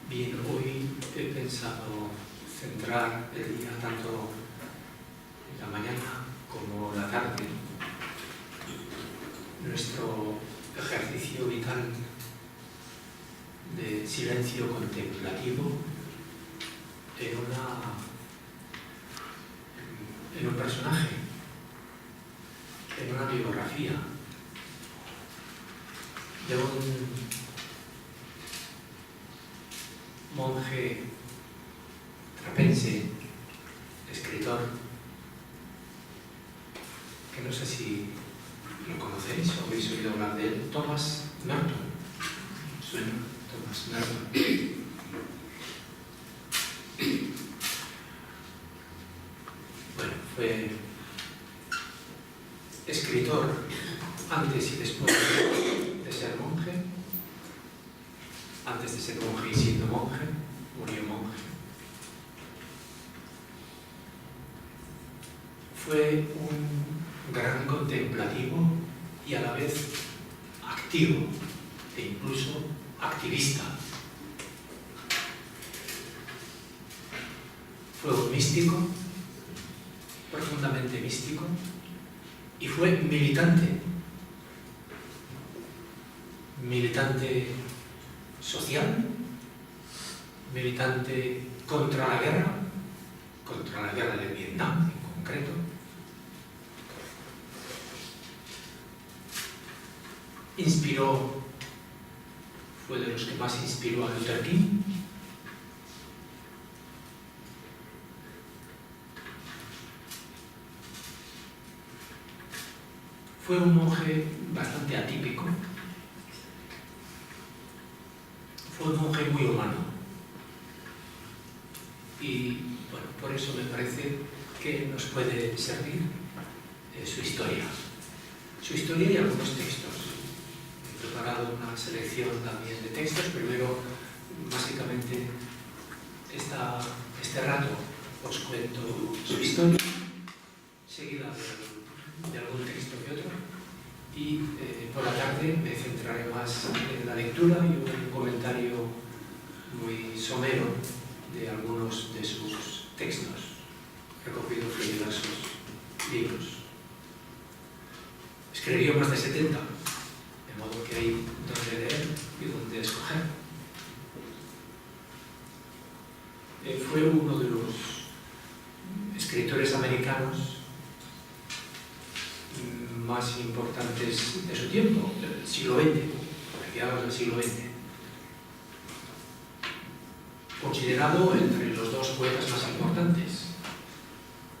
Bien, hoy he pensado centrar el día tanto en la mañana como la tarde, nuestro ejercicio vital de silencio contemplativo en un personaje, en una biografía de un monje trapense, escritor, que no sé si lo conocéis o habéis oído hablar de él, Thomas Merton. ¿Suena? Thomas Merton. Bueno, fue escritor antes y después de ser monje. Antes de ser monje y siendo monje, murió monje. Fue un gran contemplativo y a la vez activo e incluso activista. Fue un místico, profundamente místico, y fue militante social, militante contra la guerra de Vietnam en concreto. Fue de los que más inspiró a Luther King. Fue un monje bastante atípico. Fue un monje muy humano. Y bueno, por eso me parece que nos puede servir su historia. Su historia y algunos textos. He preparado una selección también de textos. Primero, básicamente, este rato os cuento su historia, seguida de algún texto que otro. Y por la tarde me centraré más en la lectura y un comentario muy somero de algunos de sus textos, recogidos en diversos libros. Escribió más de 70, de modo que hay donde leer y donde escoger. Fue uno de los escritores americanos más importantes de su tiempo, del siglo XX, mediados del siglo XX. Considerado entre los dos poetas más importantes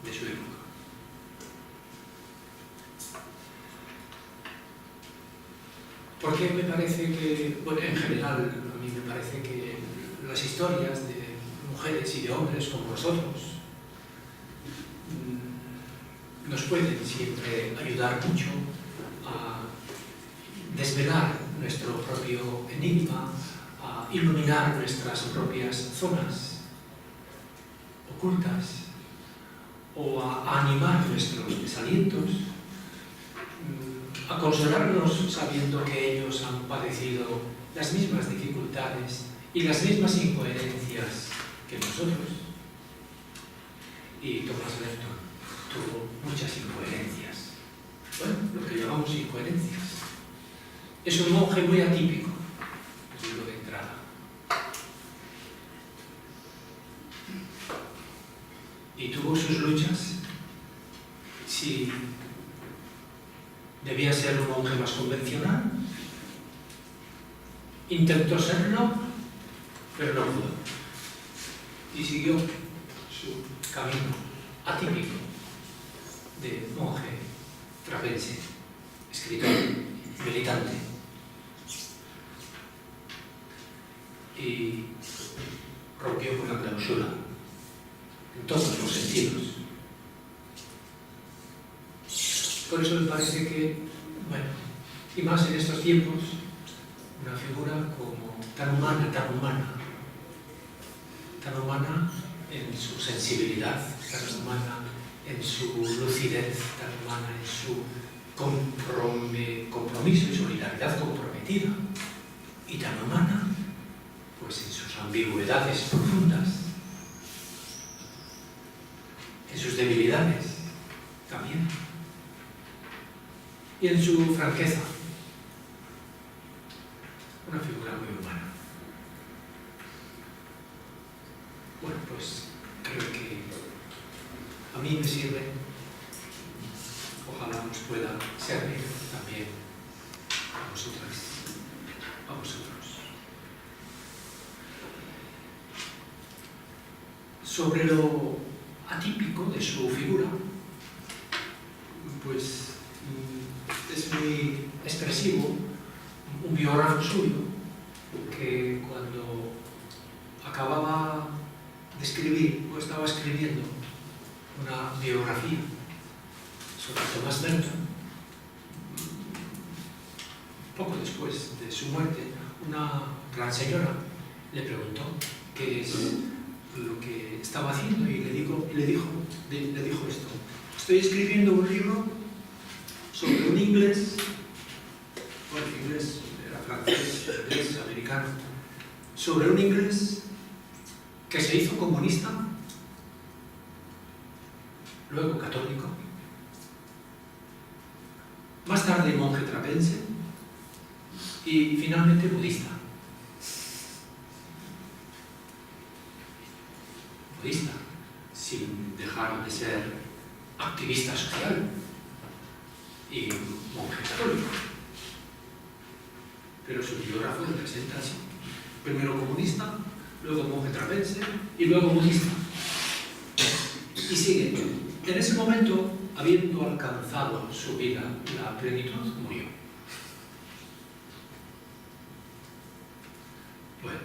de su época. Porque me parece que, bueno, en general, a mí me parece que las historias de mujeres y de hombres como nosotros nos pueden siempre ayudar mucho a desvelar nuestro propio enigma, a iluminar nuestras propias zonas ocultas o a animar nuestros desalientos, a consolarnos sabiendo que ellos han padecido las mismas dificultades y las mismas incoherencias que nosotros. Y Thomas Merton tuvo muchas incoherencias. Bueno, lo que llamamos incoherencias. Es un monje muy atípico, os digo de entrada. Y tuvo sus luchas. Si debía ser un monje más convencional, intentó serlo, pero no pudo. Y siguió su camino atípico de monje trapense, escritor, militante. Y rompió con la clausura en todos los sentidos. Por eso me parece que, bueno, y más en estos tiempos, una figura como tan humana en su sensibilidad, tan humana en su lucidez, tan humana en su compromiso y solidaridad comprometida, y tan humana pues en sus ambigüedades profundas, en sus debilidades también, y en su franqueza. Una figura muy humana. Bueno, pues creo que a mí me sirve, ojalá nos pueda servir también a vosotras, a vosotros. Sobre lo atípico de su figura, pues es muy expresivo un biógrafo suyo que cuando acababa de escribir o estaba escribiendo una biografía sobre Thomas Merton, poco después de su muerte, una gran señora le preguntó qué es lo que estaba haciendo y le dijo esto: estoy escribiendo un libro sobre un inglés, bueno, inglés era francés, inglés, americano, sobre un inglés que se hizo comunista, luego católico, más tarde monje trapense y finalmente budista. Budista, sin dejar de ser activista social y monje católico. Pero su biógrafo lo presenta así: primero comunista, luego monje trapense y luego budista. Y sigue: en ese momento, habiendo alcanzado su vida la plenitud, murió. Bueno,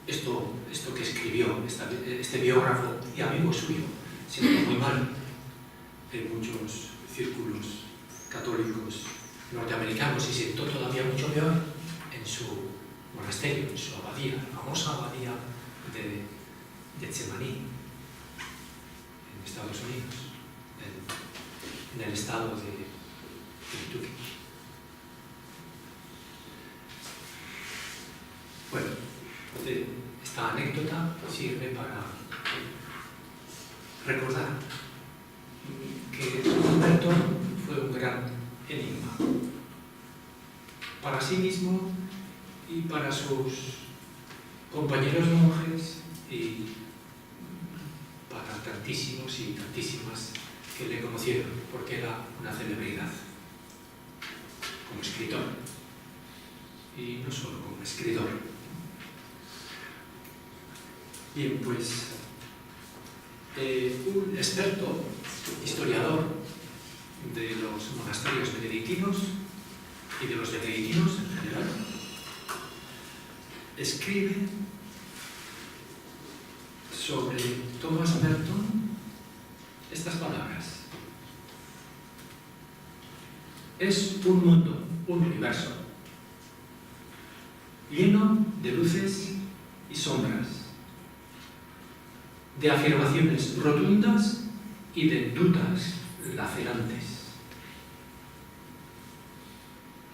esto que escribió este biógrafo y amigo suyo siendo muy mal en muchos círculos católicos norteamericanos, y siento todavía mucho peor en su monasterio, en su abadía, la famosa abadía de Getsemaní, en Estados Unidos, en el estado de Kentucky. Bueno, esta anécdota sirve para recordar que Merton fue un gran enigma para sí mismo y para sus compañeros monjes y para tantísimos y tantísimas que le conocieron, porque era una celebridad como escritor, y no solo como escritor. Bien, pues un experto historiador de los monasterios benedictinos y de los benedictinos en general escribe sobre Thomas Merton estas palabras: es un mundo, un universo, lleno de luces y sombras, de afirmaciones rotundas y de dudas lacerantes.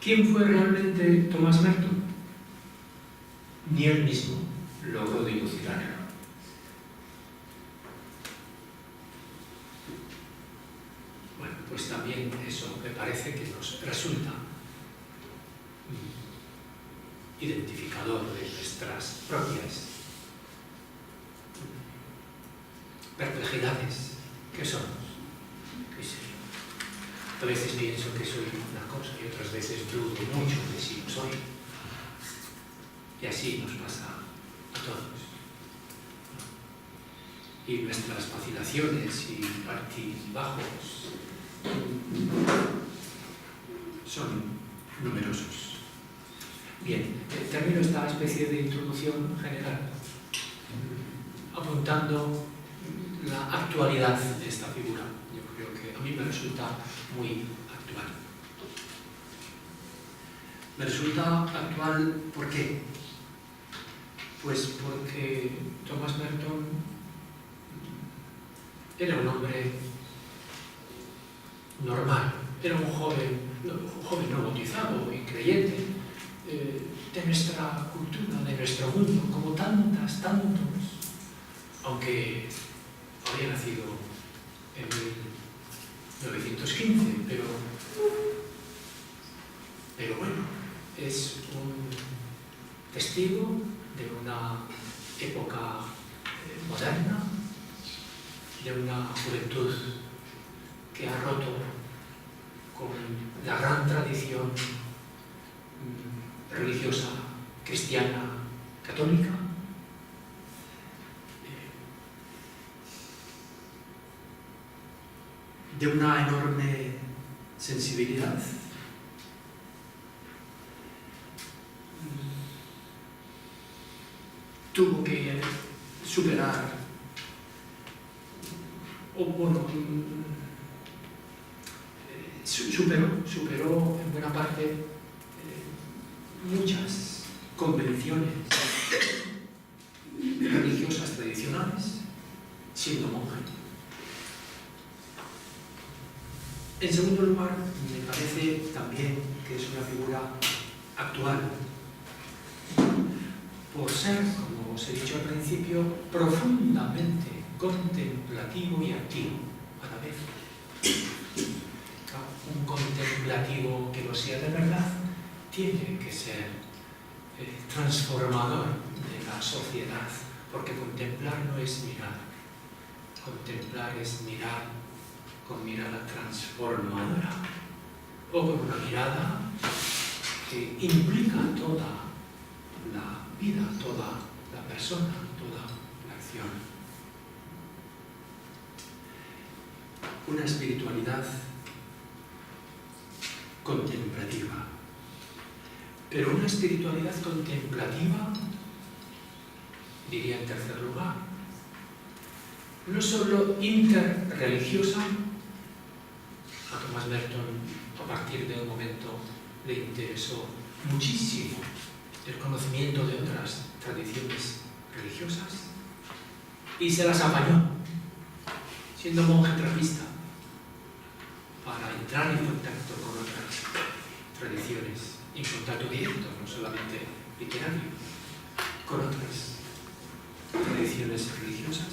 ¿Quién fue realmente Thomas Merton? Ni él mismo logró dilucidarlo. Bueno, pues también eso me parece que nos resulta identificador de nuestras propias perplejidades. ¿Qué somos? ¿Qué sé yo? A veces pienso que soy una cosa y otras veces dudo mucho de si lo soy. Y así nos pasa a todos. Y nuestras vacilaciones y altibajos son numerosos. Bien, termino esta especie de introducción general apuntando la actualidad de esta figura. Yo creo que a mí me resulta muy actual. Me resulta actual, ¿por qué? Pues porque Thomas Merton era un hombre normal, era un joven no bautizado y creyente, tantas, tantos, aunque había nacido en 1915, pero bueno, es un testigo de una época moderna, de una juventud que ha roto con la gran tradición religiosa cristiana católica, de una enorme sensibilidad, tuvo que superar, superó en buena parte muchas convenciones religiosas tradicionales, siendo monje. En segundo lugar, me parece también que es una figura actual, por ser, como os he dicho al principio, profundamente contemplativo y activo a la vez. Un contemplativo que lo sea de verdad tiene que ser transformador de la sociedad, porque contemplar no es mirar, contemplar es mirar con mirada transformadora, o con una mirada que implica toda la vida, toda la persona, toda la acción. Una espiritualidad contemplativa. Pero una espiritualidad contemplativa, diría en tercer lugar, no solo interreligiosa. A Thomas Merton, a partir de un momento, le interesó muchísimo el conocimiento de otras tradiciones religiosas y se las apañó, siendo monje trapista, para entrar en contacto con otras tradiciones, en contacto directo, no solamente literario, con otras tradiciones religiosas.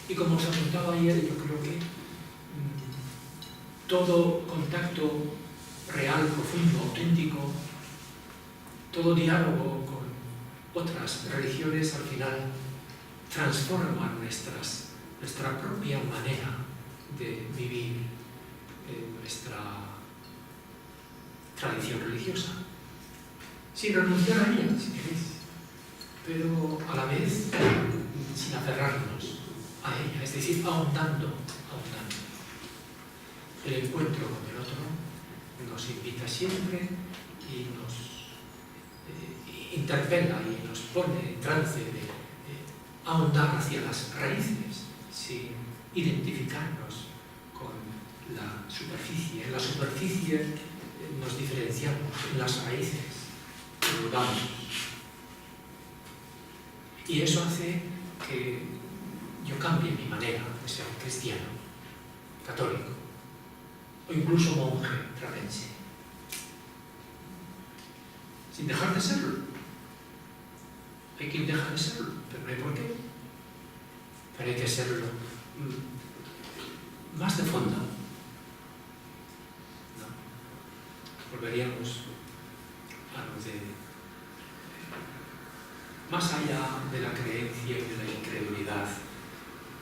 Y como os apuntaba ayer, yo creo que todo contacto real, profundo, auténtico, todo diálogo con otras religiones al final transforma nuestra propia manera de vivir nuestra tradición religiosa, sin renunciar a ella, si queréis, pero a la vez sin aferrarnos a ella, es decir, ahondando. El encuentro con el otro nos invita siempre y nos interpela y nos pone en trance de ahondar hacia las raíces sin identificarnos con la superficie. En la superficie nos diferenciamos, en las raíces dudamos. Y eso hace que yo cambie mi manera de ser cristiano, católico, o incluso monje trapense, sin dejar de serlo. Hay quien deja de serlo, pero no hay por qué. Pero hay que serlo más de fondo. ¿No? Volveríamos a lo de más allá de la creencia y de la incredulidad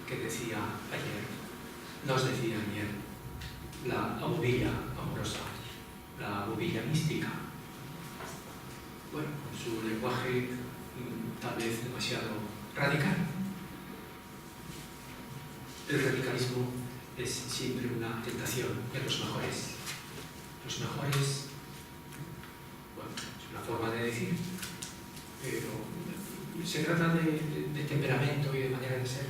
que decía ayer, nos decía ayer, la bobilla amorosa, la bobilla mística. Bueno, con su lenguaje tal vez demasiado radical. El radicalismo es siempre una tentación de los mejores. Los mejores, bueno, es una forma de decir, pero se trata de temperamento y de manera de ser.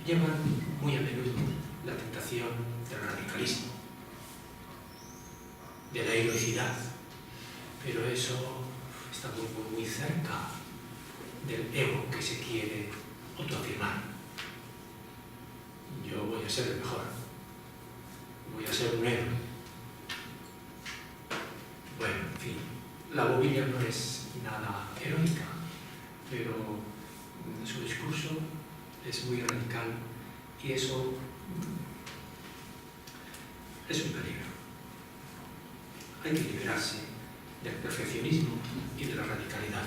Llevan muy a menudo la tentación del radicalismo, de la heroicidad, pero eso está muy cerca del ego que se quiere autoafirmar. Yo voy a ser el mejor, voy a ser un héroe. Bueno, en fin, la bobilla no es nada heroica, pero su discurso es muy radical y eso es un peligro. Hay que liberarse del perfeccionismo y de la radicalidad.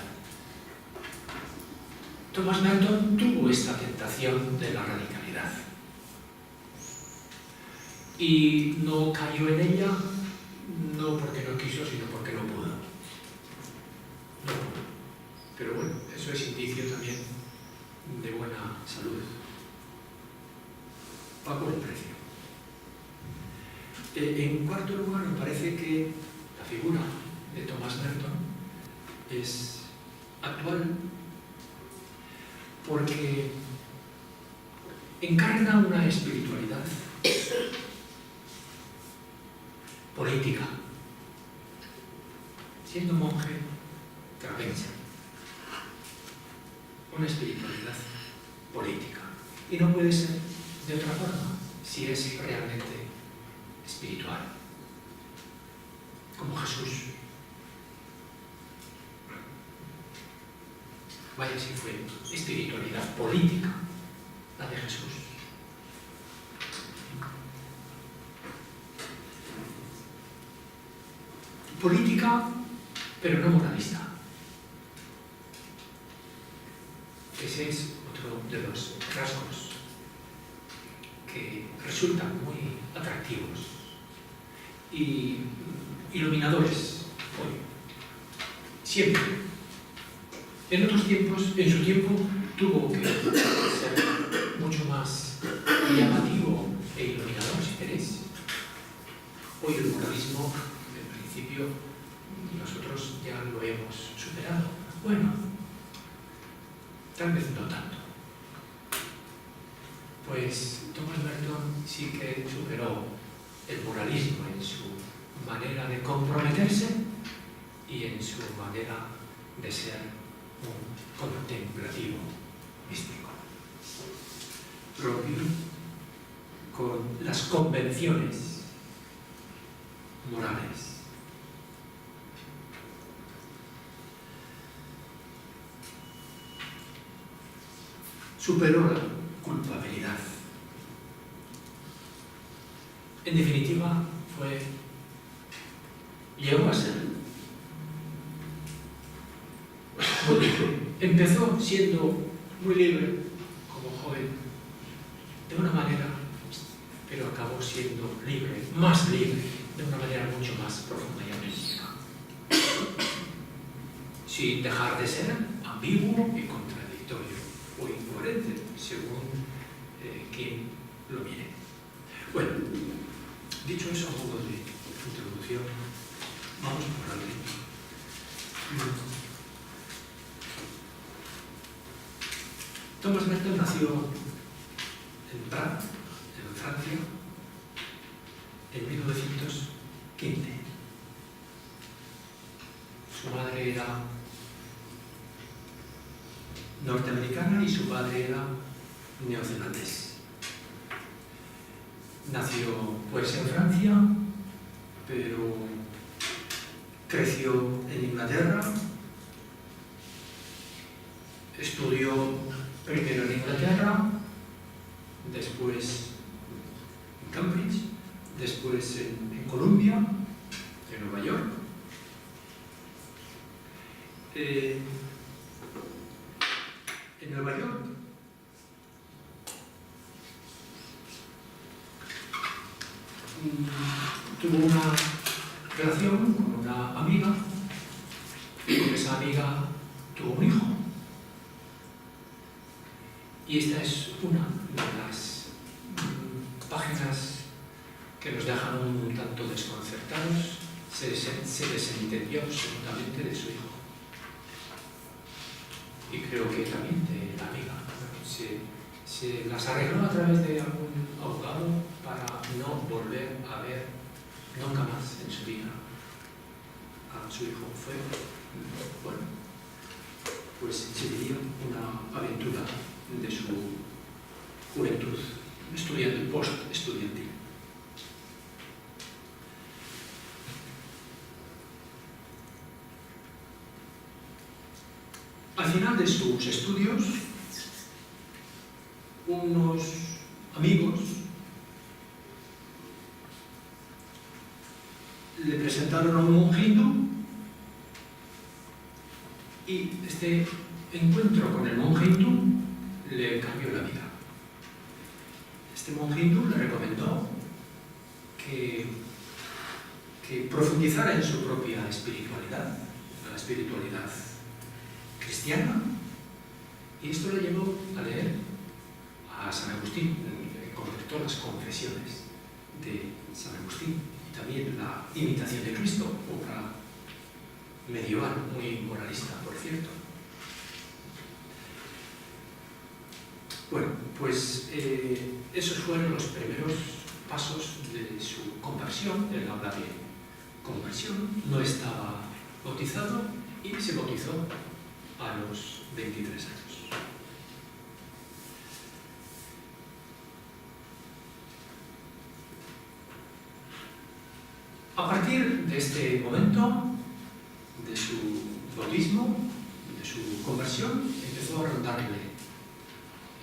Thomas Merton tuvo esta tentación de la radicalidad y no cayó en ella, no porque no quiso, sino porque no pudo. No pudo. Pero bueno, eso es indicio también de buena salud. Pagó el precio. En cuarto lugar, me parece que la figura de Thomas Merton es actual porque encarna una espiritualidad política. Siendo monje trapense, una espiritualidad política. Y no puede ser de otra forma si es realmente espiritual, como Jesús. Vaya si fue espiritualidad política la de Jesús. Política, pero no moralista. Ese es otro de los rasgos que resultan muy atractivos y iluminadores hoy. Siempre. En otros tiempos, en su tiempo, tuvo que ser mucho más llamativo e iluminador, si queréis. Hoy el moralismo, en principio, nosotros ya lo hemos superado. Bueno, tal vez no tanto. Pues Thomas Merton sí que superó el moralismo en su manera de comprometerse y en su manera de ser un contemplativo místico. Rompió con las convenciones morales. Superó la culpabilidad. En definitiva, llegó a ser muy libre. Empezó siendo muy libre como joven, de una manera, pero acabó siendo libre, más libre, de una manera mucho más profunda y auténtica. Sin dejar de ser ambiguo y contradictorio, o incoherente, según quien lo mire. Bueno, dicho eso a modo de introducción, vamos por el ritmo. Thomas Merton nació en Prat, en Francia, en 1915. Su madre era norteamericana y su padre era neozelandés. Nació pues en Francia, pero creció en Inglaterra, estudió primero en Inglaterra, después en Cambridge, después en Columbia, en Nueva York. En Nueva York tuvo una relación con una amiga y con esa amiga tuvo un hijo. Y esta es una de las páginas que nos dejan un tanto desconcertados. Se desentendió absolutamente de su hijo. Y creo que también de la amiga. Se las arregló a través de algún abogado para no volver a ver nunca más en su vida a su hijo. Fue, bueno, pues se diría una aventura de su juventud estudiantil, post-estudiantil. Al final de sus estudios, unos amigos le presentaron a un monje hindú y este encuentro con el monje hindú le cambió la vida. Este monje hindú le recomendó que profundizara en su propia espiritualidad, la espiritualidad cristiana, y esto le llevó a leer a San Agustín, en concreto las confesiones de San Agustín, y también la imitación de Cristo, obra medieval, muy moralista, por cierto. Bueno, pues esos fueron los primeros pasos de su conversión. Él habla de conversión, no estaba bautizado y se bautizó a los 23 años. A partir de este momento, de su bautismo, de su conversión, empezó a rondarle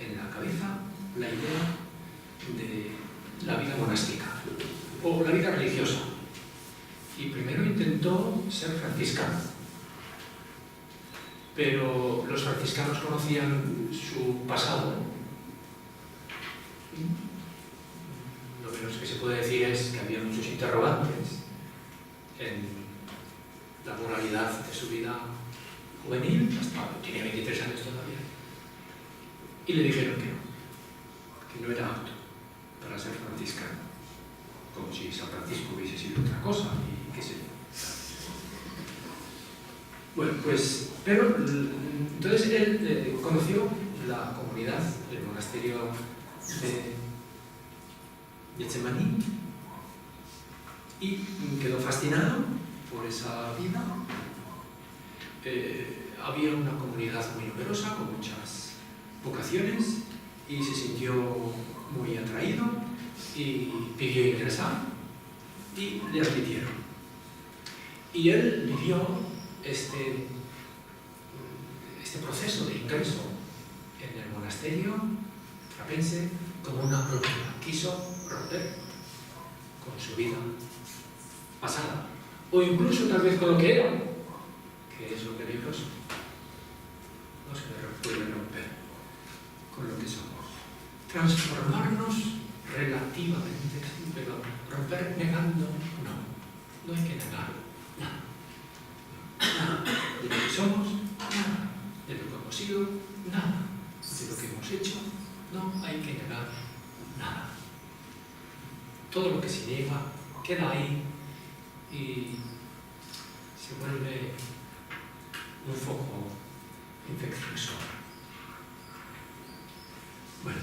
en la cabeza la idea de la vida monástica o la vida religiosa. Y primero intentó ser franciscano, pero los franciscanos conocían su pasado. Lo menos que se puede decir es que había muchos interrogantes en la moralidad de su vida juvenil, hasta tenía 23 años todavía, y le dijeron que no era apto para ser franciscano, como si San Francisco hubiese sido otra cosa, y qué sé yo. Bueno, pues, pero entonces él conoció la comunidad, el monasterio de Getsemaní, y quedó fascinado por esa vida. Había una comunidad muy numerosa, con muchas vocaciones, y se sintió muy atraído y pidió ingresar y le admitieron. Y él vivió este proceso de ingreso en el monasterio trapense como una ruptura. Quiso romper con su vida pasada, o incluso tal vez con lo que era, que es lo peligroso. No se puede romper con lo que somos. Transformarnos relativamente, pero romper negando, no hay que negar nada. Nada de lo que somos, nada de lo que hemos sido, nada de lo que hemos hecho, no hay que negar nada. Todo lo que se niega queda ahí y se vuelve un foco infeccioso. Bueno,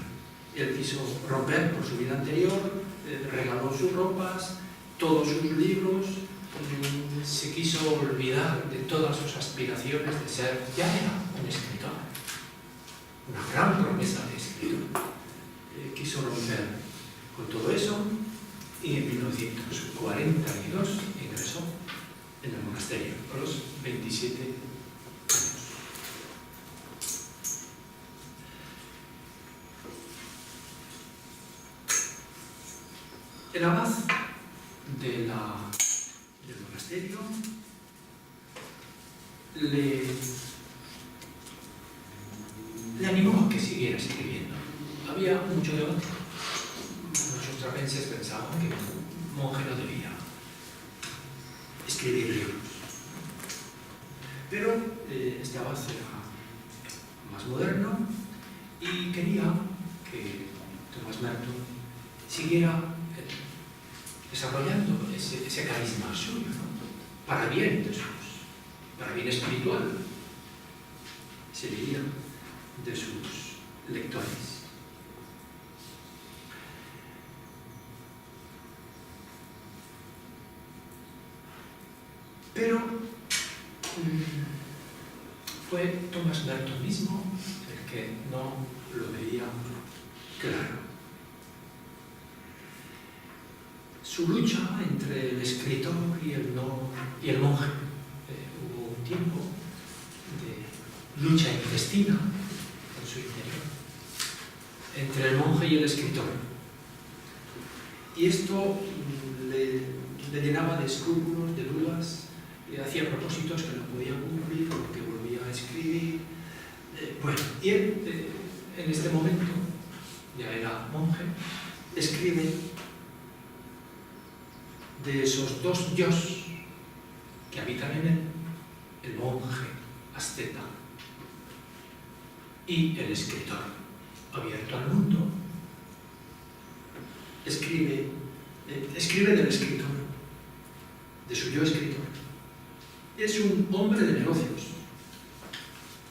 él quiso romper por su vida anterior, regaló sus ropas, todos sus libros, se quiso olvidar de todas sus aspiraciones de ser, ya era un escritor, una gran promesa de escritor. Quiso romper con todo eso y en 1942 ingresó en el monasterio a los 27 años. El abad del monasterio le animó a que siguiera escribiendo. Había mucho debate. Muchos trapenses pensaban que un monje no debía escribir libros. Pero este abad era más moderno y quería que Tomás Merton siguiera desarrollando ese carisma suyo, ¿no? Para bien espiritual, se diría, de sus lectores. Pero fue Tomás Merton mismo el que no lo veía claro. Su lucha entre el escritor y el monje. Hubo un tiempo lucha intestina en su interior entre el monje y el escritor. Y esto le llenaba de escrúpulos, de dudas, y hacía propósitos que no podía cumplir, porque volvía a escribir. Bueno, y él, en este momento, ya era monje, escribe de esos dos yos que habitan en él, el monje asceta y el escritor abierto al mundo. Escribe del escritor, de su yo escritor. Es un hombre de negocios.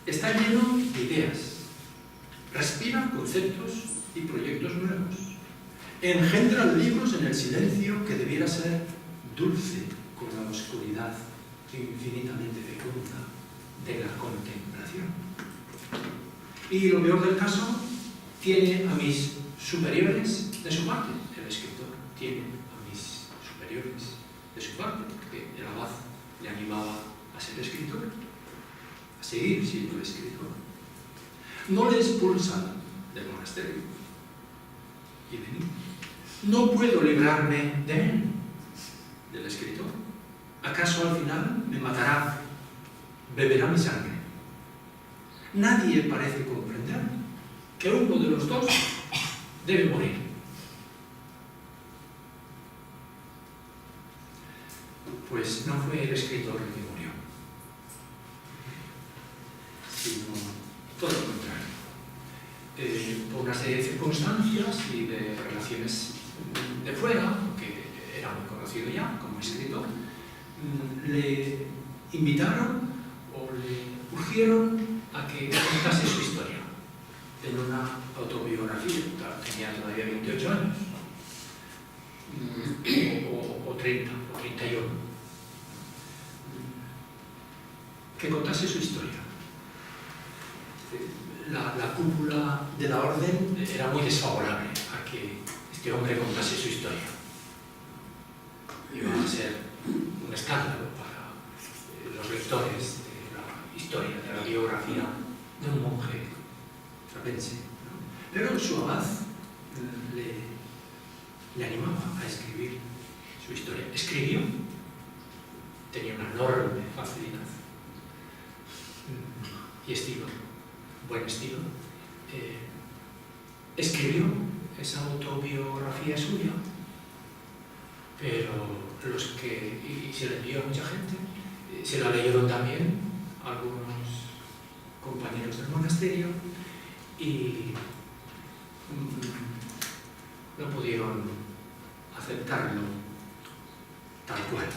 Está lleno de ideas. Respira conceptos y proyectos nuevos. Engendra libros en el silencio que debiera ser dulce con la oscuridad infinitamente fecunda de la contemplación. Y lo peor del caso, tiene a mis superiores de su parte. El escritor tiene a mis superiores de su parte, porque el abad le animaba a ser escritor, a seguir siendo escritor. No le expulsan del monasterio. Y venid. No puedo librarme de él, del escritor. ¿Acaso al final me matará, beberá mi sangre? Nadie parece comprender que uno de los dos debe morir. Pues no fue el escritor el que murió, sino todo lo contrario. Por una serie de circunstancias y de relaciones de fuera, que era muy conocido ya como escritor, le invitaron o le urgieron a que contase su historia en una autobiografía. Tenía todavía 28 años, o 30, o 31. Que contase su historia. La cúpula de la orden era muy desfavorable a que este hombre contase su historia. Iba a ser un escándalo para los lectores de la historia, de la biografía de un monje trapense, ¿no? Pero su abad le animaba a escribir su historia. Escribió, tenía una enorme facilidad y estilo, buen estilo. Escribió esa autobiografía suya, pero y se la envió a mucha gente, se la leyeron también algunos compañeros del monasterio y no pudieron aceptarlo tal cual.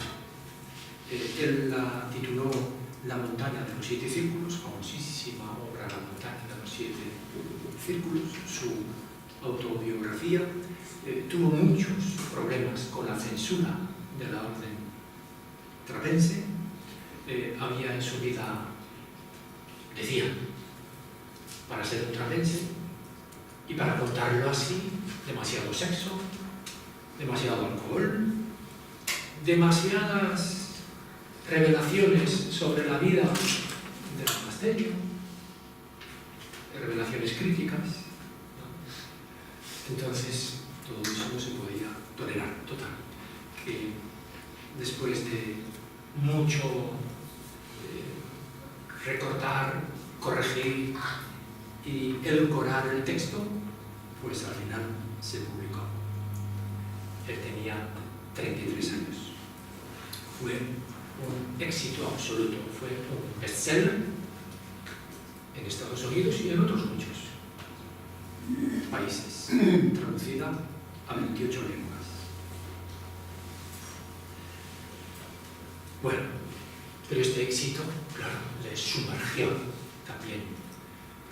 Él la tituló La montaña de los 7 círculos, famosísima obra La montaña de los 7 círculos, su autobiografía. Tuvo muchos problemas con la censura de la orden trapense. Había en su vida, decían, para ser un trapense y para contarlo así, demasiado sexo, demasiado alcohol, demasiadas revelaciones sobre la vida del monasterio, revelaciones críticas, ¿no? Entonces, todo eso no se podía tolerar, total. Que después de mucho recortar, corregir y edulcorar el texto, pues al final se publicó. Él tenía 33 años. Fue un éxito absoluto, fue un bestseller en Estados Unidos y en otros muchos países, traducida a 28 lenguas. Bueno, pero este éxito, claro, le sumergió también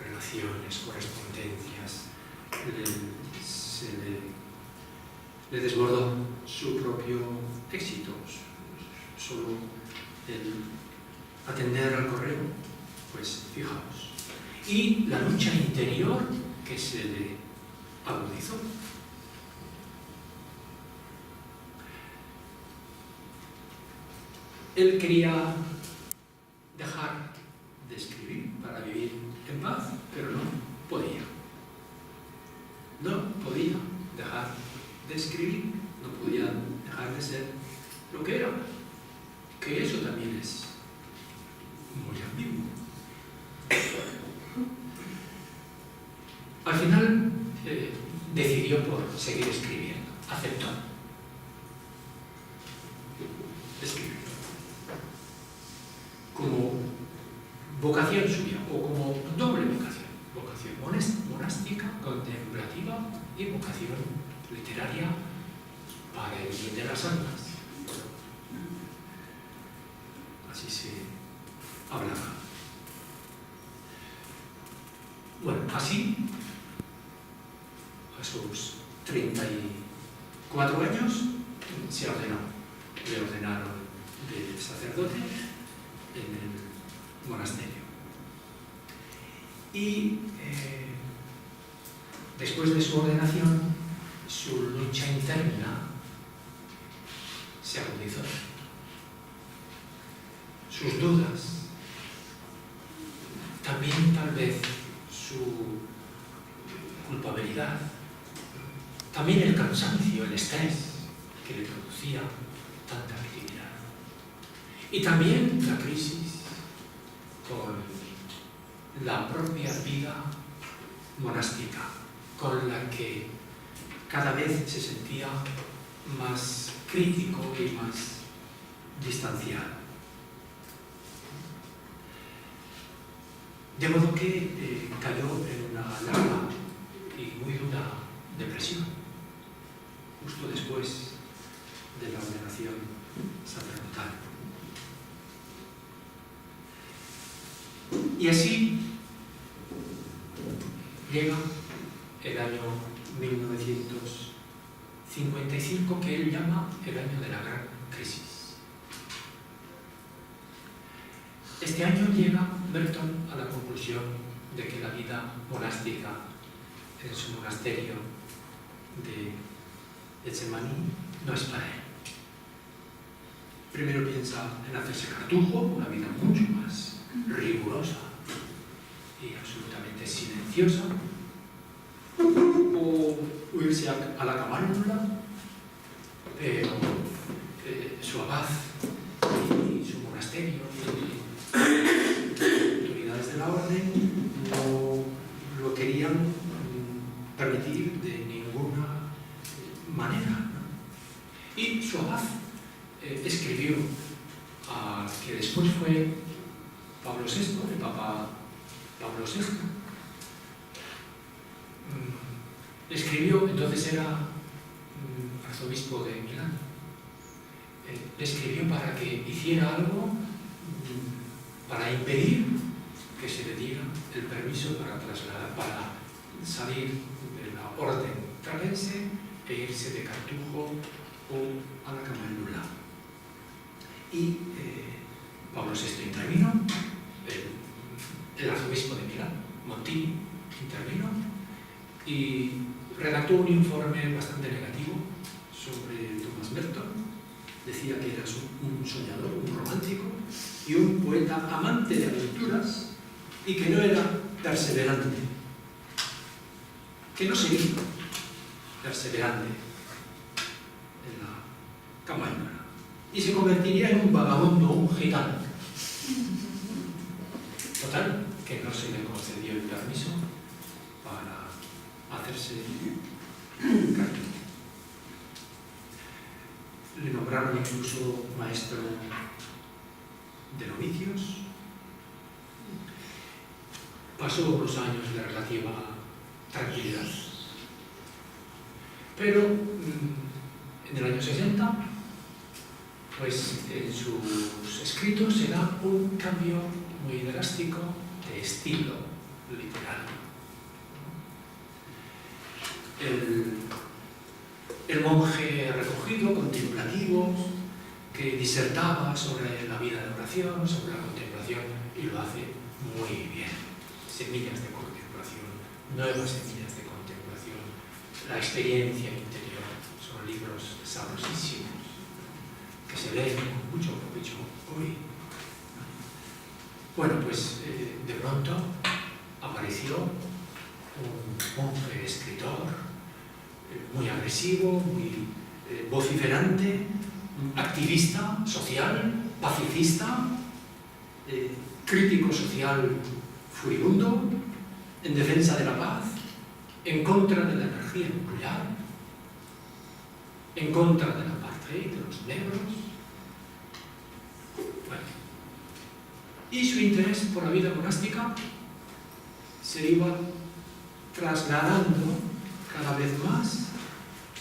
relaciones, correspondencias, le desbordó su propio éxito. Solo el atender al correo, pues fijaos. Y la lucha interior que se le agudizó. Él quería dejar de escribir para vivir lo que era, que eso también es muy ambiguo. Al final decidió por seguir escribiendo, aceptó escribir como vocación suya, o como doble vocación, vocación monástica, contemplativa y vocación literaria para el bien de las almas. Así se hablaba. Bueno, así, a sus 34 años, se ordenó. Le ordenaron de sacerdote en el monasterio. Y después de su ordenación, su lucha interna se agudizó. Sus dudas, también tal vez su culpabilidad, también el cansancio, el estrés que le producía tanta actividad. Y también la crisis con la propia vida monástica, con la que cada vez se sentía más crítico y más distanciado. De modo que cayó en una larga y muy dura depresión, justo después de la ordenación sacerdotal. Y así llega el año 1955, que él llama el año de la gran crisis. Este año llega Merton a la conclusión de que la vida monástica en su monasterio de Getsemaní no es para él. Primero piensa en hacerse cartujo, una vida mucho más rigurosa y absolutamente silenciosa, o irse a la camándula, pero su abad y su monasterio y autoridades de la orden no lo querían permitir de ninguna manera, ¿no? Y su abad escribió a que después fue Pablo VI, el Papa Pablo VI, escribió, entonces era arzobispo de Milán, le escribió para que hiciera algo para impedir que se le diera el permiso para trasladar, para salir de la orden tragense e irse de cartujo o a la camándula. Y Pablo VI intervino, el arzobispo de Milán, Montini, intervino y redactó un informe bastante negativo sobre Thomas Merton. Decía que era un soñador, un romántico y un poeta amante de aventuras y que no era perseverante, que no sería perseverante en la camándula y se convertiría en un vagabundo, un gitano. Total, que no se le concedió el permiso para hacerse cartujo. Le nombraron incluso maestro de novicios. Pasó unos años de relativa tranquilidad. Pero en el año 60, pues en sus escritos se da un cambio muy drástico de estilo literario. El monje recogido, contemplativo, que disertaba sobre la vida de oración, sobre la contemplación, y lo hace muy bien. Semillas de contemplación, nuevas semillas de contemplación, la experiencia interior, son libros sabrosísimos, que se leen con mucho provecho hoy. Bueno, pues de pronto apareció un monje escritor muy agresivo, muy vociferante, activista social, pacifista, crítico social furibundo, en defensa de la paz, en contra de la energía nuclear, en contra del apartheid, de los negros. Bueno. Y su interés por la vida monástica se iba trasladando cada vez más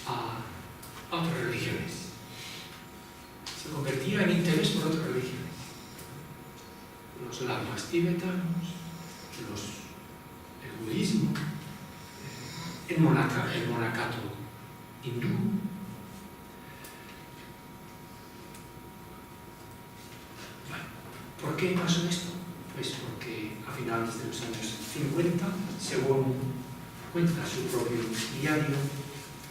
a otras religiones. Se convertía en interés por otras religiones. Los lamas tibetanos, el budismo, el monacato hindú. Bueno, ¿por qué pasó esto? Pues porque a finales de los años 50, según cuenta su propio diario,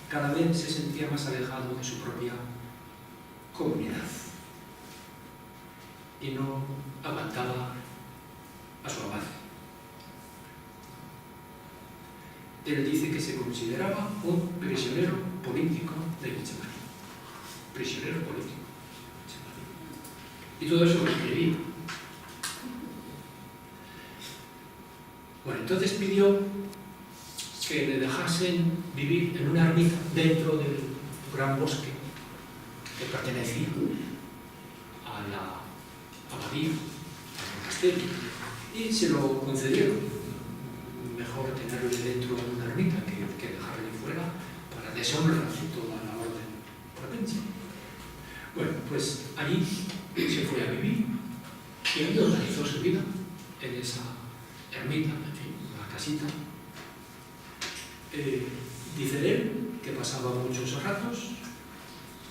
cada vez se sentía más alejado de su propia comunidad y no aguantaba a su abad. Él dice que se consideraba un prisionero político de Getsemaní. Prisionero político de Getsemaní. Y todo eso lo escribía. Bueno, entonces pidió que le dejasen vivir en una ermita dentro del gran bosque que pertenecía a la abadía, al monasterio, y se lo concedieron. Mejor tenerle dentro de una ermita que dejarle fuera para deshonrar toda la orden provincia. Bueno, pues allí se fue a vivir y allí organizó su vida en esa ermita, en fin, una casita. Dice él que pasaba muchos ratos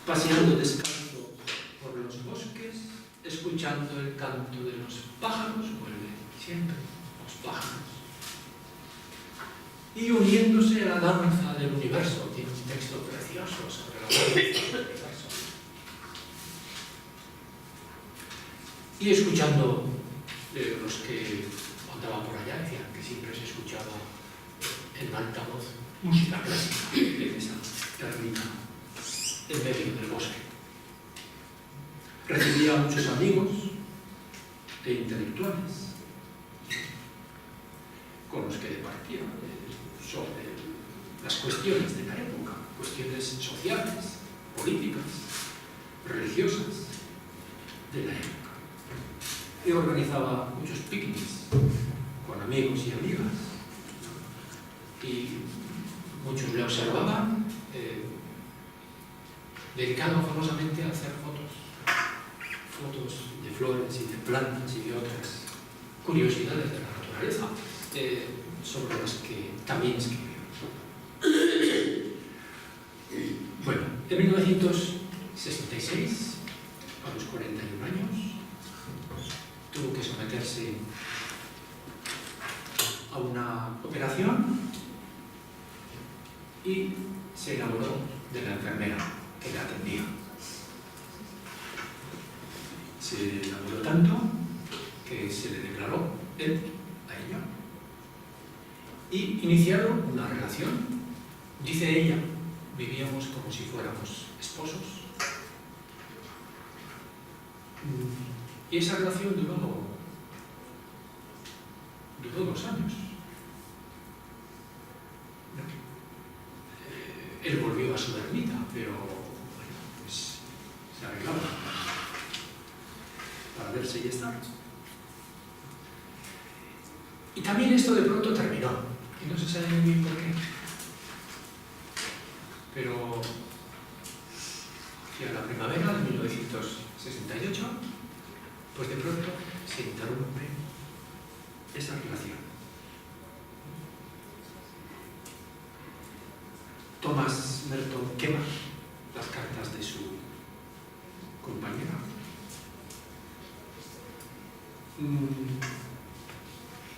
paseando descalzo por los bosques, escuchando el canto de los pájaros, vuelve siempre los pájaros, y uniéndose a la danza del universo. Tiene un texto precioso sobre la danza del universo. Y escuchando los que andaban por allá, decían que siempre se escuchaba en alta voz música clásica en esa ermita en medio del bosque. Recibía a muchos amigos e intelectuales con los que departía sobre las cuestiones de la época, cuestiones sociales, políticas, religiosas de la época. Y organizaba muchos picnics con amigos y amigas, y muchos le observaban, dedicado famosamente a hacer fotos de flores y de plantas y de otras curiosidades de la naturaleza, sobre las que también escribió. Bueno, en 1966, a los 41 años, tuvo que someterse a una operación y se enamoró de la enfermera que la atendía. Se enamoró tanto que se le declaró él a ella y iniciaron una relación. Dice ella, vivíamos como si fuéramos esposos. Y esa relación duró 2 años. Él volvió a su ermita, pero bueno, pues se arreglaba para verse y estar. Y también esto de pronto terminó, y no se sabe muy bien por qué. Pero hacia la primavera de 1968, pues de pronto se interrumpe esa relación. Thomas Merton quema las cartas de su compañera.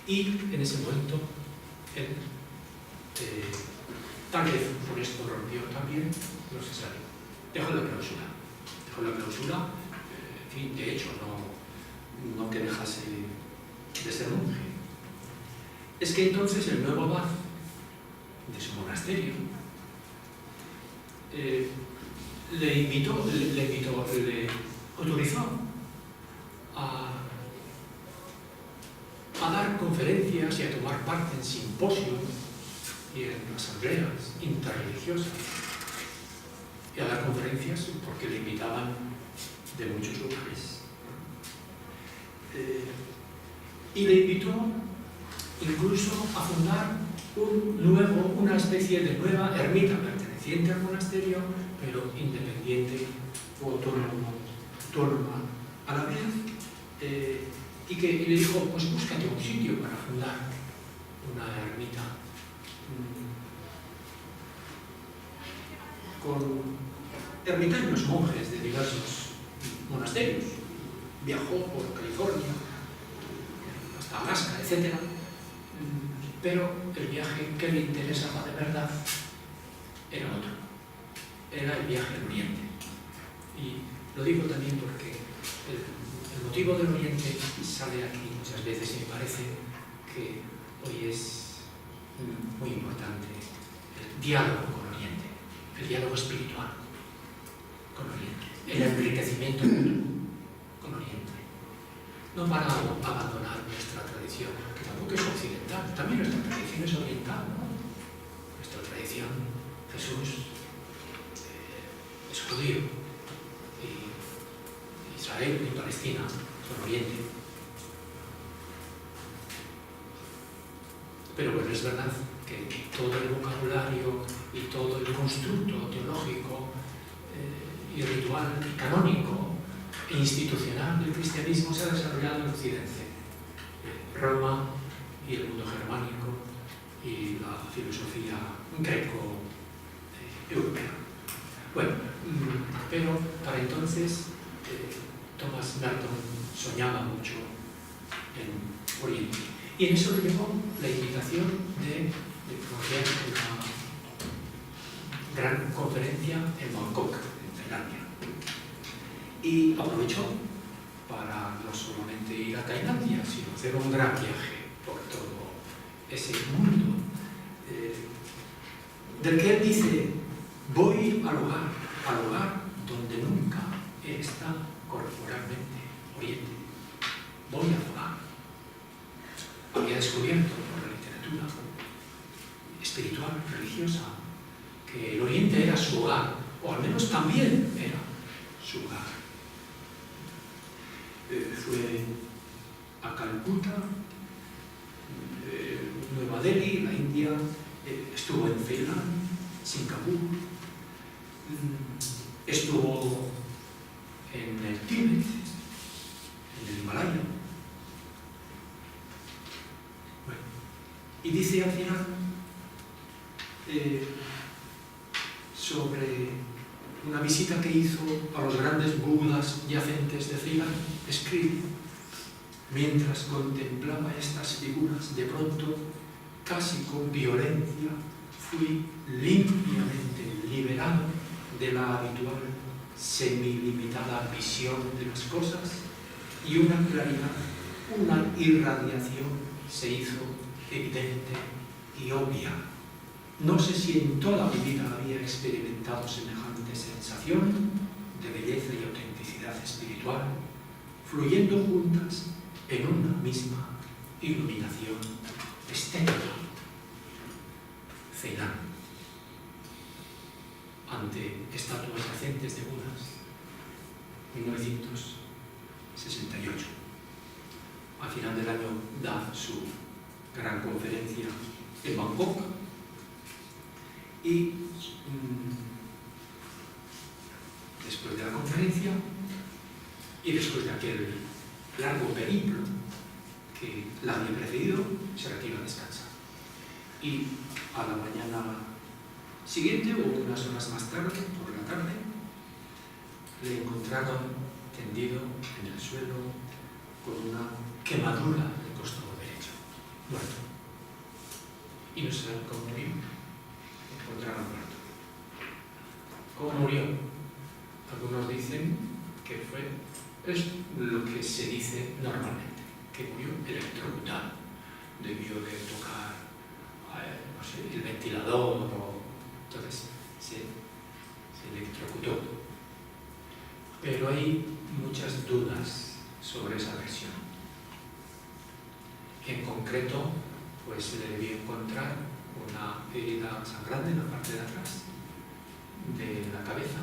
Y en ese momento él, tal vez por esto rompió también, no se sabe. Dejó la clausura, en fin, de hecho, no que dejase de ser monje. Es que entonces el nuevo abad de su monasterio le autorizó a dar conferencias y a tomar parte en simposios y en asambleas interreligiosas. Y a dar conferencias porque le invitaban de muchos lugares. Y le invitó incluso a fundar una especie de nueva ermita perteneciente al monasterio, pero independiente o autónoma a la vez, y le dijo, pues búscate un sitio para fundar una ermita con ermitaños monjes de diversos monasterios. Viajó por California, hasta Alaska, etc. Pero el viaje que le interesaba de verdad era otro. Era el viaje al Oriente. Y lo digo también porque el motivo del Oriente sale aquí muchas veces y me parece que hoy es muy importante el diálogo con Oriente, el diálogo espiritual con Oriente, el enriquecimiento con Oriente. No para abandonar nuestra tradición, que tampoco es occidental, también nuestra tradición es oriental, ¿no? Nuestra tradición, Jesús es judío, y Israel y Palestina son Oriente. Pero bueno, es verdad que todo el vocabulario y todo el constructo teológico y ritual y canónico e institucional del cristianismo se ha desarrollado en Occidente. Roma y el mundo germánico y la filosofía greco-europea. Bueno, pero para entonces Thomas Merton soñaba mucho en Oriente. Y en eso le llevó la invitación de promover una gran conferencia en Bangkok, en Tailandia. Y aprovechó para no solamente ir a Tailandia, sino hacer un gran viaje por todo ese mundo del que él dice: voy al lugar donde nunca he estado corporalmente, Oriente. Voy al lugar. Había descubierto por la literatura espiritual, religiosa, que el Oriente era su hogar, o al menos también era su hogar. Fue a Calcuta, Nueva Delhi, la India, estuvo en Ceilán, Singapur, estuvo en el Tíbet, en el Himalaya. Bueno, y dice al final sobre una visita que hizo a los grandes budas yacentes de Ceilán, escribe: mientras contemplaba estas figuras, de pronto, casi con violencia, fui limpiamente liberado de la habitual semilimitada visión de las cosas, y una claridad, una irradiación se hizo evidente y obvia. No sé si en toda mi vida había experimentado semejante sensación de belleza y autenticidad espiritual, fluyendo juntas en una misma iluminación estética. Ceilán, ante estatuas yacentes de Budas, 1968. Al final del año da su gran conferencia en Bangkok y después de la conferencia y después de aquel largo periplo que la había precedido, se retira a descansar. Y a la mañana siguiente, o unas horas más tarde, por la tarde, le encontraron tendido en el suelo con una quemadura del costado derecho, muerto. Y no saben cómo murió. Encontraron muerto. ¿Cómo murió? Algunos dicen que es lo que se dice normalmente, que murió electrocutado. Debió de tocar no sé, el ventilador, o entonces se electrocutó. Pero hay muchas dudas sobre esa versión. En concreto, pues se le debió encontrar una herida sangrante en la parte de atrás de la cabeza.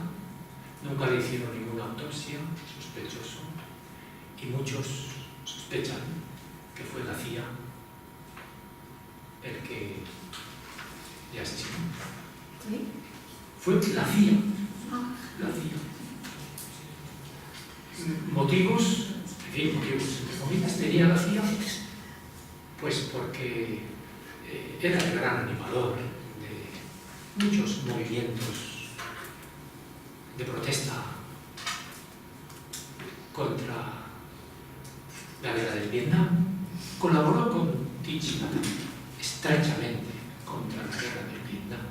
Nunca le hicieron ninguna autopsia, sospechoso, y muchos sospechan que fue la CIA el que le asesinó. ¿Sí? Fue la CIA. La CIA. Motivos, en fin, motivos, entre comillas, tenía la CIA, pues porque era el gran animador de muchos movimientos de protesta contra la guerra del Vietnam. Colaboró con Thich Nhat Hanh estrechamente contra la guerra del Vietnam.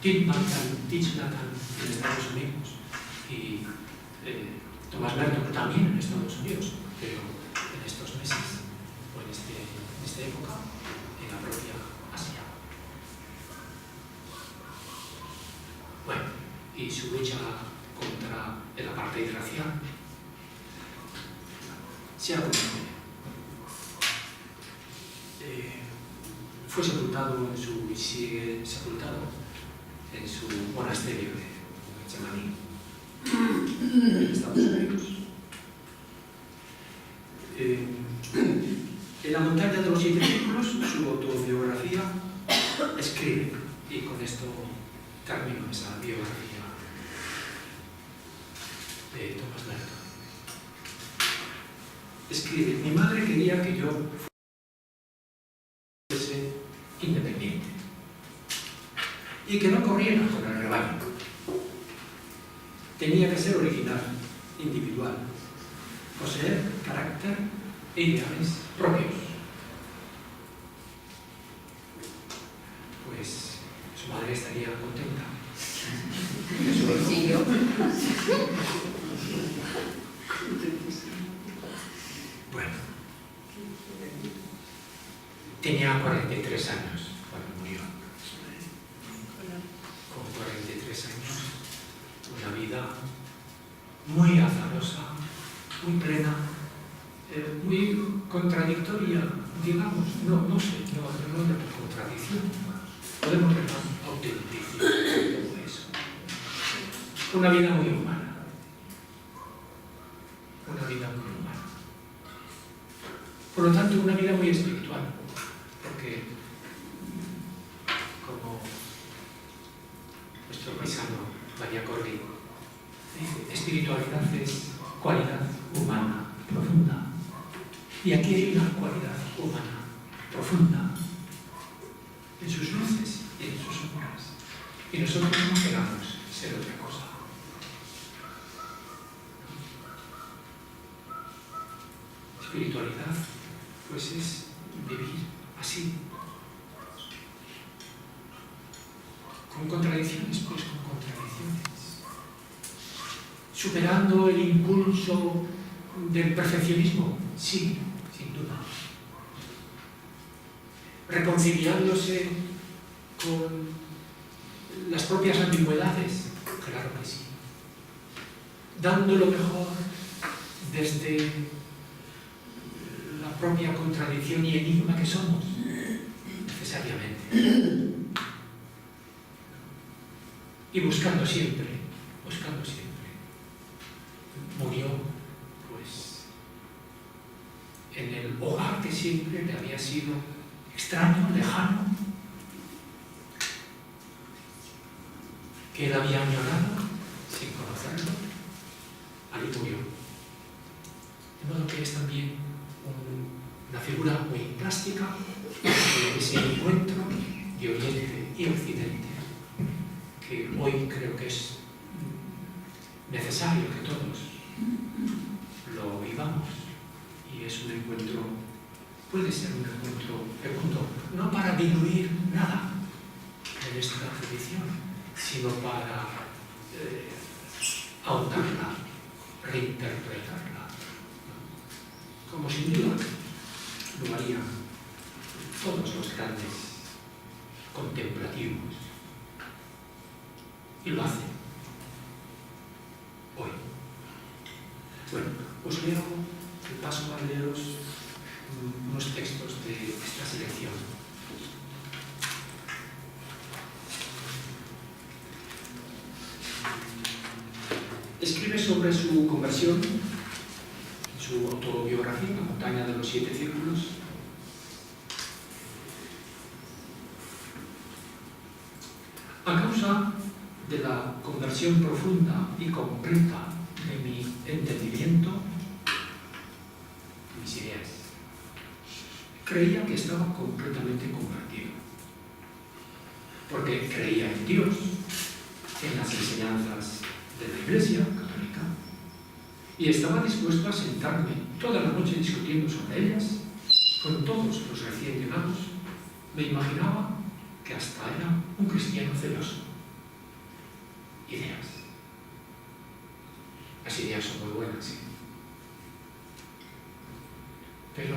Thich Nhat Hanh en Estados Unidos y Thomas Merton también en Estados Unidos, pero en estos meses o en esta época en la propia Asia. Bueno, y su lucha contra el apartheid racial se ha cumplido. Fue sepultado y sigue sepultado en su monasterio de Chemaní, en Estados Unidos. En La montaña de los 7 círculos, su autobiografía, escribe, y con esto termino esa biografía de Thomas Merton. Escribe: mi madre quería que yo fuese independiente y que no corriera con el rebaño. Tenía que ser original, individual, poseer carácter e ideales propios. Pues su madre estaría contenta. Sí, yo. Bueno, tenía 43 años cuando murió. Con 43 años, una vida muy azarosa, muy plena, muy contradictoria, digamos, no sé, no de contradicción, podemos llamar autenticidad, todo eso. Una vida muy humana, una vida muy humana. Por lo tanto, una vida muy espiritual, porque, como nuestro paisano María Corri dice, espiritualidad es cualidad humana profunda. Y aquí hay una cualidad humana profunda en sus luces y en sus sombras. Y nosotros no queramos ser otra cosa. Espiritualidad, pues es vivir así. Con contradicciones, pues con contradicciones. Superando el impulso del perfeccionismo, sí, sin duda. Reconciliándose con las propias ambigüedades, claro que sí. Dando lo mejor desde la propia contradicción y enigma que somos, necesariamente. Y buscando siempre. Murió, pues, en el hogar que siempre le había sido extraño, lejano, que él había añorado sin conocerlo. Ahí murió. De modo que es también una figura muy plástica de ese encuentro de Oriente y Occidente, que hoy creo que es necesario que todos lo vivamos, y es un encuentro, puede ser un encuentro fecundo, no para diluir nada en esta tradición, sino para ahondarla, reinterpretarla, como sin duda lo harían todos los grandes contemplativos, y lo hacen. Bueno, os leo, de paso a leeros unos textos de esta selección. Escribe sobre su conversión, su autobiografía, La montaña de los 7 círculos. A causa de la conversión profunda y completa de mi entendimiento, mis ideas, creía que estaba completamente convertido, porque creía en Dios, en las enseñanzas de la Iglesia católica, y estaba dispuesto a sentarme toda la noche discutiendo sobre ellas con todos los recién llegados. Me imaginaba que hasta era un cristiano celoso. Ideas. Las ideas son muy buenas, sí. Pero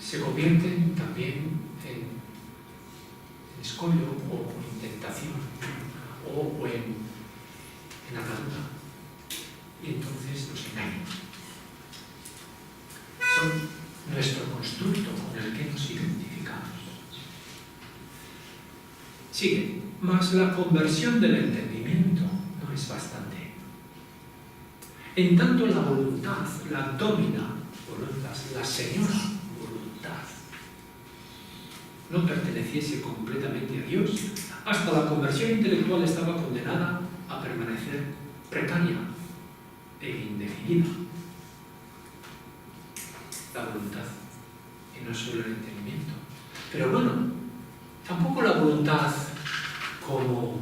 se convierten también en escollo o en tentación o en atadura, y entonces nos engañan. Son nuestro constructo con el que nos identificamos. Sigue, mas la conversión del entendimiento no es bastante. En tanto la voluntad, la domina voluntad, la señora voluntad, no perteneciese completamente a Dios, hasta la conversión intelectual estaba condenada a permanecer precaria e indefinida. La voluntad, y no solo el entendimiento. Pero bueno, tampoco la voluntad como...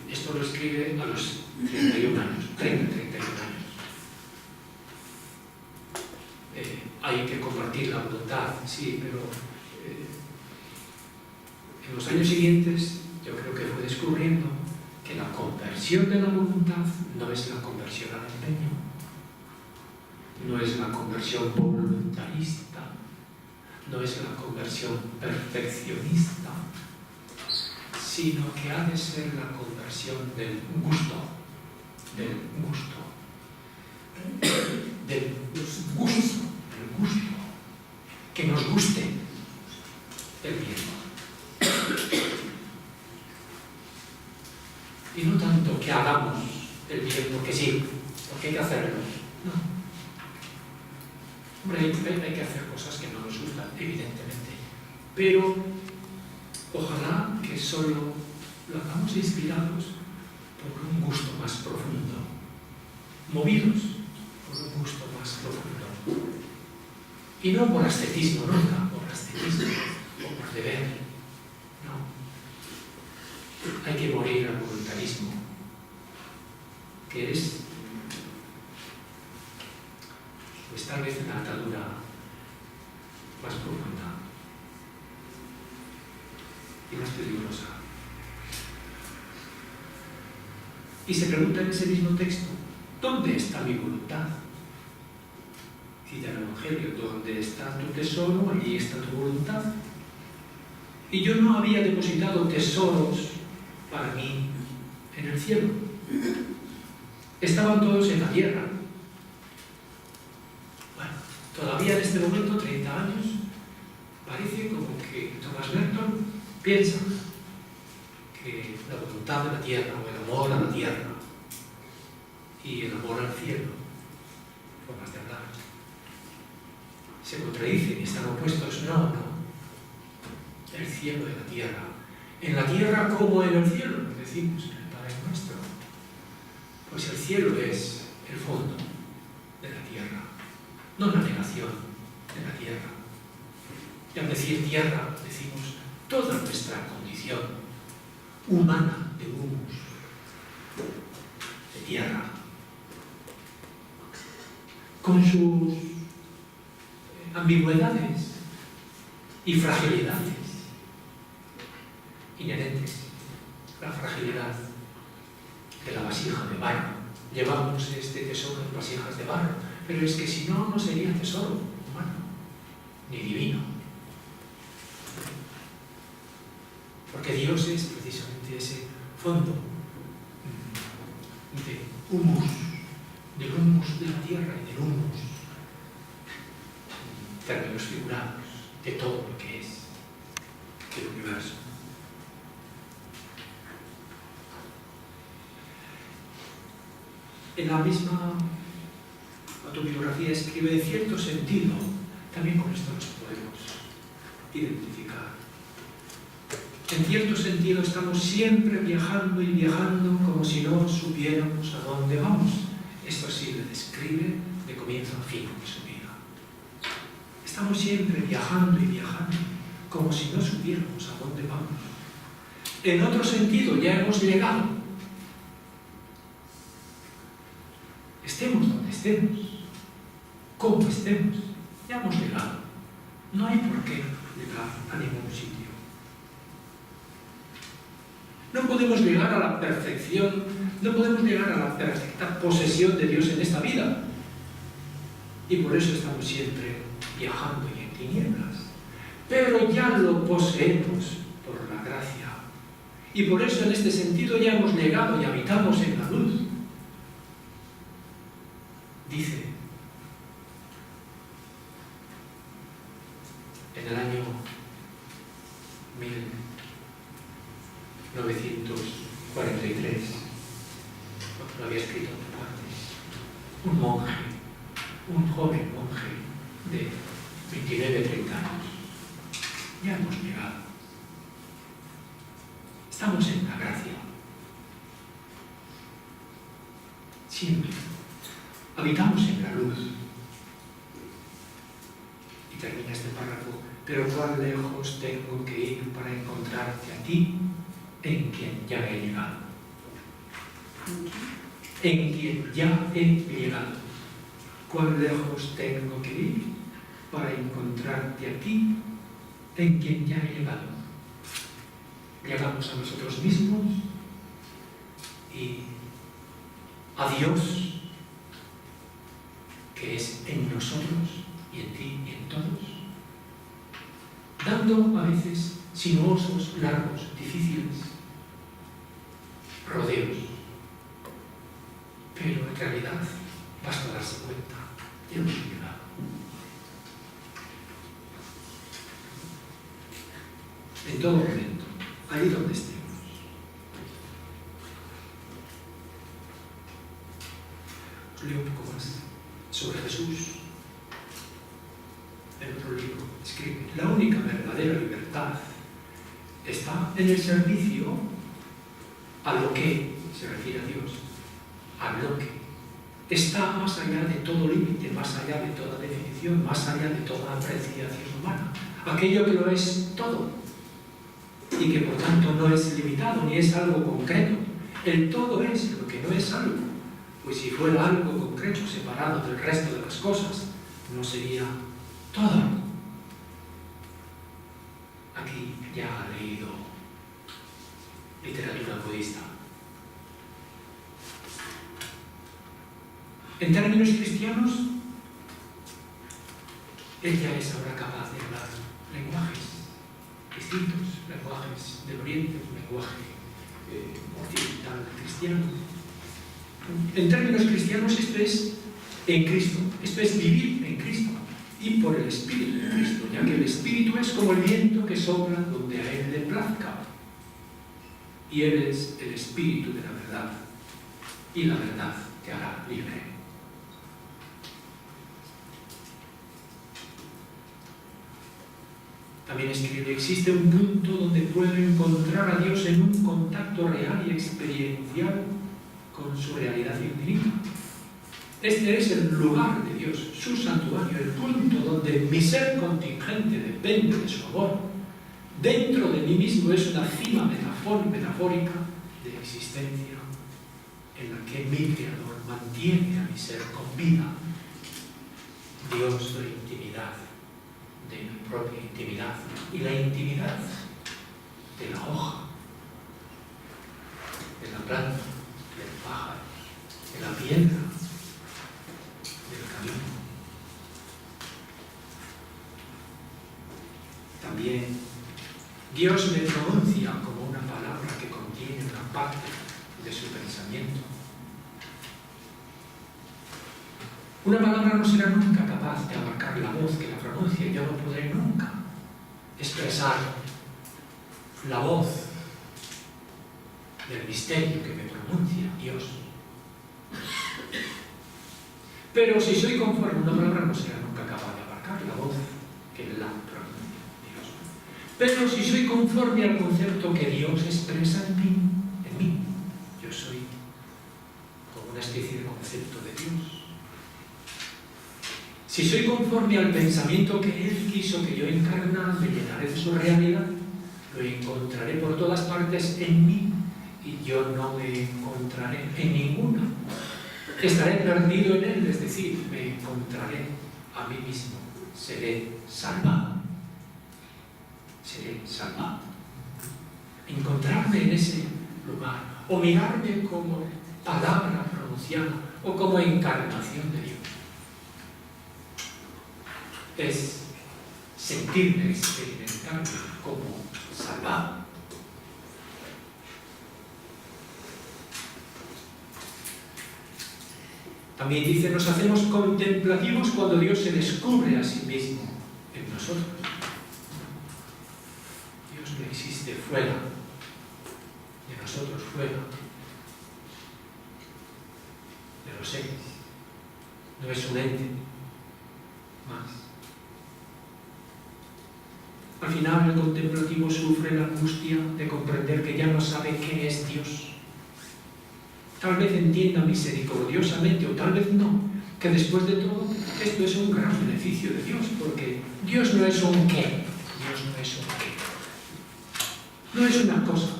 esto lo escribe a los 31 años, 31 años. Hay que compartir la voluntad, sí, pero en los años siguientes yo creo que fue descubriendo que la conversión de la voluntad no es la conversión al empeño, no es la conversión voluntarista, no es la conversión perfeccionista, sino que ha de ser la conversión del gusto, que nos guste el bien. Y no tanto que hagamos el bien porque sí, porque hay que hacerlo. No. Hombre, hay que hacer cosas que no nos gustan, evidentemente. Pero ojalá que solo lo hagamos inspirados por un gusto más profundo, movidos por un gusto más profundo. Y no por ascetismo, nunca por ascetismo o por deber. No. Hay que morir al voluntarismo, que es, pues tal vez una atadura más profunda y más peligrosa. Y se pregunta en ese mismo texto, ¿dónde está mi voluntad? Cita el Evangelio, ¿dónde está tu tesoro? Allí está tu voluntad. Y yo no había depositado tesoros para mí en el cielo. Estaban todos en la tierra. Bueno, todavía en este momento, 30 años, parece como que Thomas Merton piensa que la voluntad de la tierra o el amor a la tierra y el amor al cielo, formas de hablar, se contradicen y están opuestos. No. El cielo y la tierra. En la tierra como en el cielo, lo decimos en el Padre Nuestro. Pues el cielo es el fondo de la tierra, no la negación de la tierra. Y al decir tierra, decimos toda nuestra condición humana de humus, de tierra, con sus ambigüedades y fragilidades inherentes. La fragilidad de la vasija de barro. Llevamos este tesoro en vasijas de barro, pero es que si no, no sería tesoro humano, ni divino. Porque Dios es precisamente ese fondo de humus, del humus de la tierra y del humus, en términos figurados, de todo lo que es el universo. En la misma autobiografía escribe, en cierto sentido, también con esto nos podemos identificar. En cierto sentido estamos siempre viajando y viajando como si no supiéramos a dónde vamos. Esto sí le describe de comienzo a fin de su vida. Estamos siempre viajando y viajando como si no supiéramos a dónde vamos. En otro sentido ya hemos llegado. Estemos donde estemos, como estemos, ya hemos llegado. No hay por qué llegar a ningún sitio. No podemos llegar a la perfección, no podemos llegar a la perfecta posesión de Dios en esta vida. Y por eso estamos siempre viajando y en tinieblas. Pero ya lo poseemos por la gracia. Y por eso en este sentido ya hemos llegado y habitamos en la luz. Dice, en el año 1943, lo había escrito antes, un monje, un joven monje de 29-30 años, ya hemos llegado. Estamos en la gracia. Siempre. Habitamos en la luz. Y termina este párrafo, pero cuán lejos tengo que ir para encontrarte a ti, en quien ya he llegado. En quien ya he llegado. Cuán lejos tengo que ir para encontrarte a ti, en quien ya he llegado. Llegamos a nosotros mismos y a Dios, que es en nosotros y en ti y en todos, dando a veces sinuosos, largos, difíciles rodeos, pero en realidad basta darse cuenta, ya hemos llegado. En todo momento, ahí donde estemos. Os leo un poco más sobre Jesús. En otro libro escribe, la única verdadera libertad está en el servicio a lo que se refiere a Dios, a lo que está más allá de todo límite, más allá de toda definición, más allá de toda apreciación humana, aquello que lo es todo y que por tanto no es limitado ni es algo concreto. El todo es lo que no es algo, pues si fuera algo concreto separado del resto de las cosas, no sería todo. Aquí ya ha leído literatura budista. En términos cristianos, él ya es ahora capaz de hablar lenguajes distintos, lenguajes del Oriente, un lenguaje occidental cristiano. En términos cristianos, esto es en Cristo, esto es vivir en Cristo y por el Espíritu de Cristo, ya que el Espíritu es como el viento que sopla donde a Él le plazca. Y Él es el Espíritu de la verdad, y la verdad te hará libre. También escribe, existe un punto donde puedo encontrar a Dios en un contacto real y experiencial con su realidad infinita. Este es el lugar de Dios, su santuario, el punto donde mi ser contingente depende de su amor. Dentro de mí mismo es una cima metafórica de existencia en la que mi Creador mantiene a mi ser con vida. Dios de intimidad, de mi propia intimidad y la intimidad de la hoja, de la planta, del pájaro, de la piedra, del camino. También Dios me pronuncia como una palabra que contiene una parte de su pensamiento. Una palabra no será nunca capaz de abarcar la voz que la pronuncia, y yo no podré nunca expresar la voz del misterio que me pronuncia Dios. Pero si soy conforme, una palabra no será nunca capaz de abarcar la voz que la pronuncia Dios. Pero si soy conforme al concepto que Dios expresa en mí, yo soy como una especie de concepto de Dios. Si soy conforme al pensamiento que Él quiso que yo encarnara, me llenaré de su realidad, lo encontraré por todas partes en mí, y yo no me encontraré en ninguna. Estaré perdido en Él, es decir, me encontraré a mí mismo. Seré salvado. Seré salvado. Encontrarme en ese lugar, o mirarme como palabra pronunciada, o como encarnación de Dios. Es sentirme, experimentarme como salvado. También dice, nos hacemos contemplativos cuando Dios se descubre a sí mismo en nosotros. Dios no existe fuera de nosotros, fuera de los seres. No es un ente más. Al final el contemplativo sufre la angustia de comprender que ya no sabe qué es Dios. Tal vez entienda misericordiosamente, o tal vez no, que después de todo esto es un gran beneficio de Dios, porque Dios no es un qué, Dios no es un qué. No es una cosa,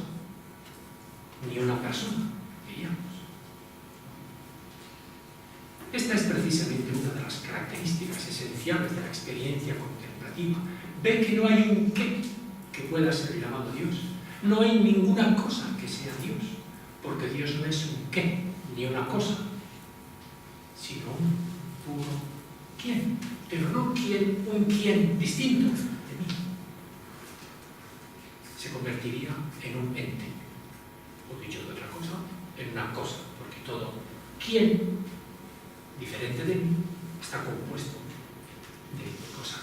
ni una persona, diríamos. Esta es precisamente una de las características esenciales de la experiencia contemplativa. Ve que no hay un qué que pueda ser llamado Dios. No hay ninguna cosa que sea Dios, porque Dios no es un qué, ni una cosa, sino un puro quién. Pero no un quién distinto de mí. Se convertiría en un ente, o dicho de otra cosa, en una cosa, porque todo quién diferente de mí está compuesto de cosas.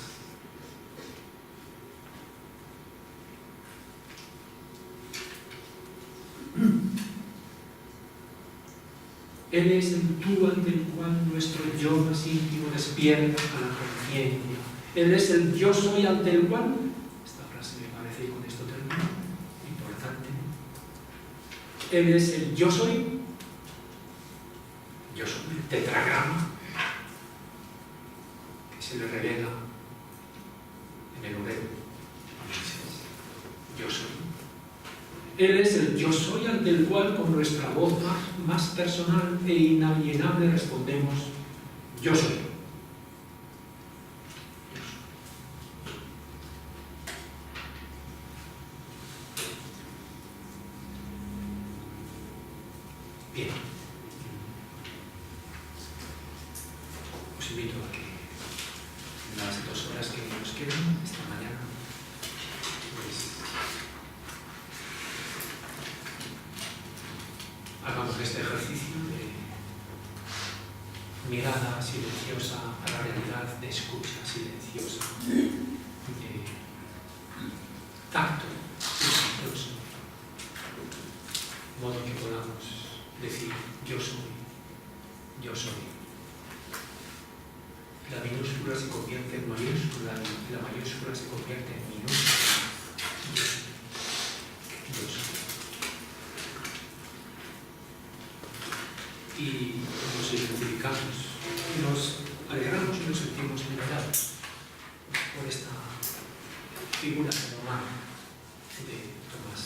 Él es el tú ante el cual nuestro yo más íntimo despierta a la conciencia. Él es el yo soy ante el cual, esta frase me parece, y con esto termino, importante. Él es el yo soy el tetragrama que se le revela en el obrero. Yo soy. Él es el yo soy ante el cual con nuestra voz más personal e inalienable respondemos yo soy. Bien. Os invito a que en las 2 horas que nos quedan esta mañana hagamos este ejercicio de mirada silenciosa a la realidad, de escucha silenciosa, de tacto silencioso, de modo que podamos decir yo soy, yo soy. La minúscula se convierte en mayúscula y la mayúscula se convierte en minúscula. Yo soy. Y nos identificamos, y nos alegramos y nos sentimos liberados por esta figura fenomenal de Tomás.